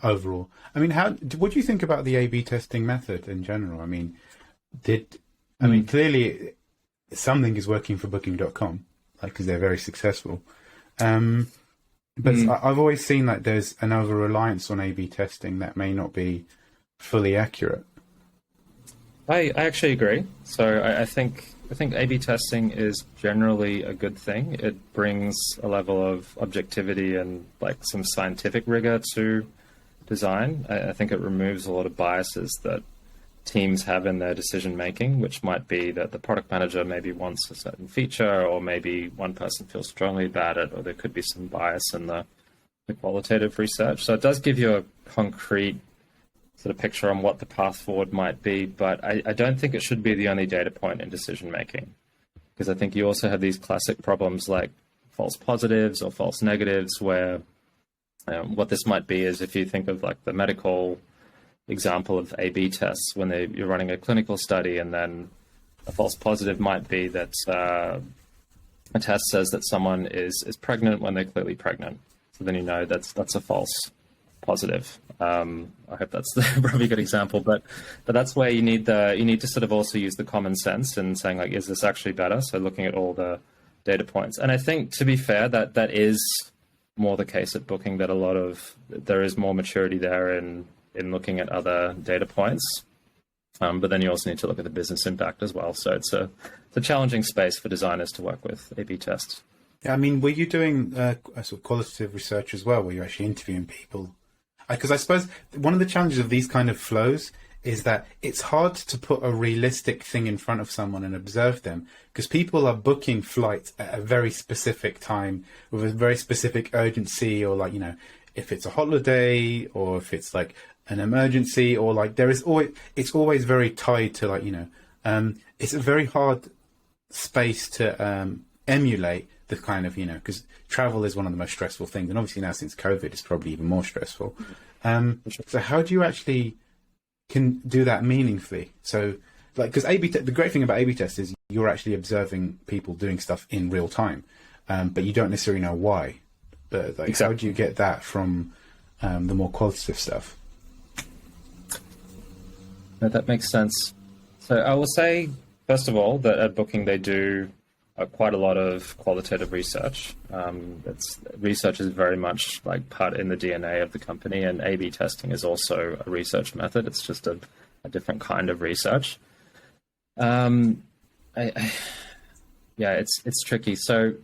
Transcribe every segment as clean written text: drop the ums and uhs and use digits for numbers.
overall. I mean, what do you think about the A/B testing method in general? I mean, clearly something is working for Booking.com, because they're very successful. But I've always seen that there's an over reliance on A/B testing that may not be fully accurate. I actually agree. So I think A/B testing is generally a good thing. It brings a level of objectivity and some scientific rigor to design. I think it removes a lot of biases that teams have in their decision making, which might be that the product manager maybe wants a certain feature, or maybe one person feels strongly about it, or there could be some bias in the qualitative research. So it does give you a concrete sort of picture on what the path forward might be, but I don't think it should be the only data point in decision making, because I think you also have these classic problems like false positives or false negatives, where what this might be is, if you think of the medical example of A/B tests, when you're running a clinical study, and then a false positive might be that a test says that someone is pregnant when they're clearly pregnant. So then that's a false positive. I hope that's probably a good example, but that's where you need to sort of also use the common sense and saying, is this actually better? So looking at all the data points. And I think, to be fair, that is more the case at Booking, that there is more maturity there in looking at other data points. But then you also need to look at the business impact as well. So it's a challenging space for designers to work with A/B tests. Yeah, I mean, were you doing a sort of qualitative research as well? Were you actually interviewing people? Because I suppose one of the challenges of these kind of flows is that it's hard to put a realistic thing in front of someone and observe them, because people are booking flights at a very specific time with a very specific urgency, or if it's a holiday, or if it's an emergency, or it's always very tied to it's a very hard space to emulate the kind of, because travel is one of the most stressful things, and obviously now since COVID it's probably even more stressful. So how do you actually can do that meaningfully? So because the great thing about A/B tests is you're actually observing people doing stuff in real time, but you don't necessarily know why. But exactly. How do you get that from the more qualitative stuff? No, that makes sense. So I will say, first of all, that at Booking they do quite a lot of qualitative research. Research is very much part in the DNA of the company, and A/B testing is also a research method. It's just a different kind of research. It's tricky. So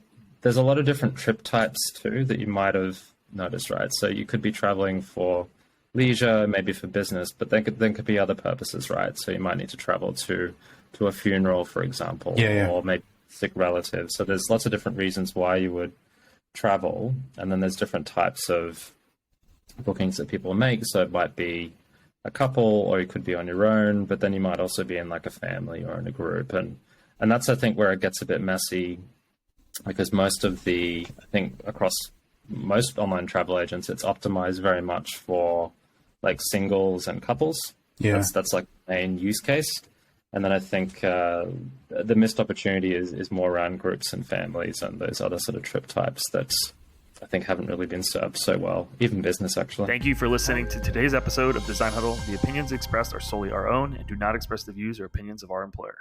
there's a lot of different trip types too that you might have noticed, right? So you could be traveling for leisure, maybe for business, but there could be other purposes, right? So you might need to travel to a funeral, for example, or maybe sick relatives. So there's lots of different reasons why you would travel, and then there's different types of bookings that people make. So it might be a couple, or you could be on your own, but then you might also be in a family or in a group, and that's, I think, where it gets a bit messy, because I think across most online travel agents, it's optimized very much for singles and couples. Yeah, that's the main use case. And then I think the missed opportunity is more around groups and families and those other sort of trip types that I think haven't really been served so well, even business, actually. Thank you for listening to today's episode of Design Huddle. The opinions expressed are solely our own and do not express the views or opinions of our employer.